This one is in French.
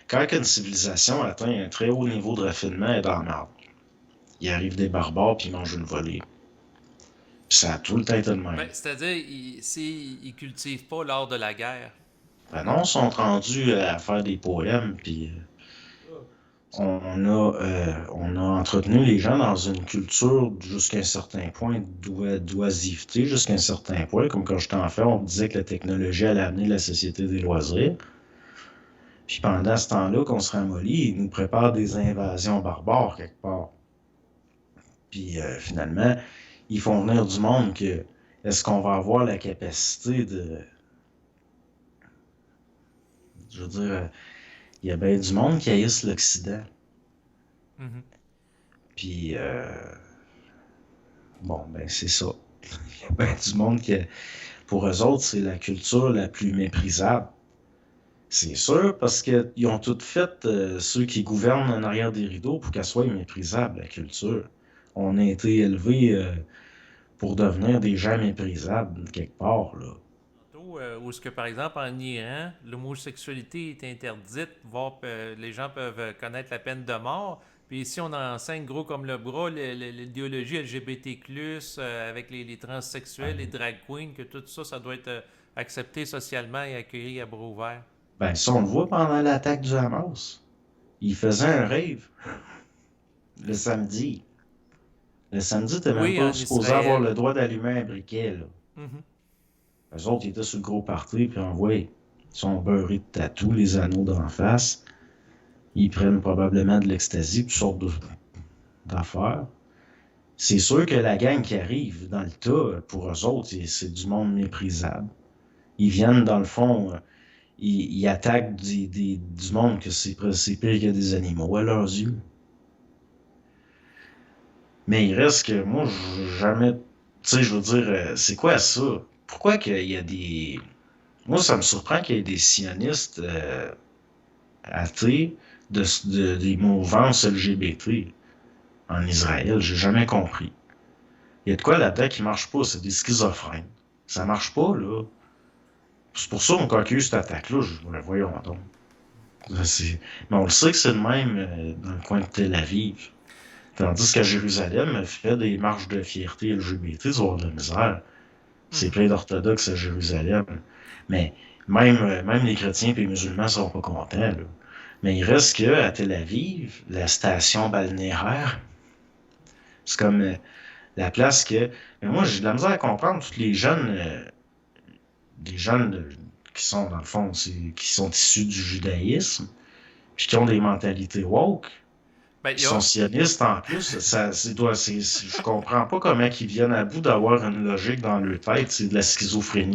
quand une civilisation atteint un très haut niveau de raffinement, elle est dans la merde. Il arrive des barbares puis ils mangent une volée. Puis ça a tout le temps été de Ben, même. c'est-à-dire, s'ils cultivent pas l'art de la guerre. Ben non, ils sont rendus à faire des poèmes, puis on a entretenu les gens dans une culture jusqu'à un certain point d'oisiveté, jusqu'à un certain point. Comme quand j'étais enfant, on disait que la technologie allait amener la société des loisirs. Puis pendant ce temps-là, qu'on se ramollit, ils nous préparent des invasions barbares quelque part. Puis finalement, ils font venir du monde que est-ce qu'on va avoir la capacité de. Je veux dire, il y a bien du monde qui haïsse l'Occident. Mhm. Puis, bon, ben c'est ça. Il y a bien du monde qui, pour eux autres, c'est la culture la plus méprisable. C'est sûr, parce qu'ils ont tout fait, ceux qui gouvernent en arrière des rideaux, pour qu'elle soit méprisable, la culture. On a été élevés pour devenir des gens méprisables, quelque part, là. Tantôt, où est-ce que, par exemple, en Iran, l'homosexualité est interdite, voire les gens peuvent connaître la peine de mort. Puis ici, on enseigne gros comme le bras l'idéologie LGBT+, avec les transsexuels, les drag queens, que tout ça, ça doit être accepté socialement et accueilli à bras ouverts. Ben, ça, on le voit pendant l'attaque du Hamas. Ils faisaient un rave le samedi. Le samedi, t'es même Oui, pas en supposé avoir Israël. le droit d'allumer un briquet, là. Mhm. Eux autres, ils étaient sur le gros party, puis envoyés. Ils sont beurrés de tatous, les anneaux d'en face. Ils prennent probablement de l'ecstasy, toutes sortes d'affaires. C'est sûr que la gang qui arrive dans le tas, pour eux autres, c'est du monde méprisable. Ils viennent, dans le fond, ils attaquent du monde que c'est pire que des animaux à leurs yeux. Mais il reste que moi, jamais. Tu sais, je veux dire, c'est quoi ça? Pourquoi qu'il y a des. Moi, ça me surprend qu'il y ait des sionistes athées des mouvances LGBT en Israël. J'ai jamais compris. Il y a de quoi là-dedans qui marche pas, c'est des schizophrènes. Ça marche pas, là. C'est pour ça qu'on a eu cette attaque-là, je me voyons donc. Mais on le sait que c'est le même dans le coin de Tel Aviv. Tandis qu'à Jérusalem, elle fait des marches de fierté LGBT, ils ont de la misère. C'est Mhm. plein d'orthodoxes à Jérusalem. Mais même les chrétiens et les musulmans sont pas contents, là. Mais il reste que à Tel Aviv, la station balnéaire, c'est comme la place que. Mais moi, j'ai de la misère à comprendre tous les jeunes qui sont, dans le fond, qui sont issus du judaïsme, puis qui ont des mentalités woke, Ben, il qui y sont a, sionistes en plus. Je comprends pas comment ils viennent à bout d'avoir une logique dans leur tête, c'est de la ben, schizophrénie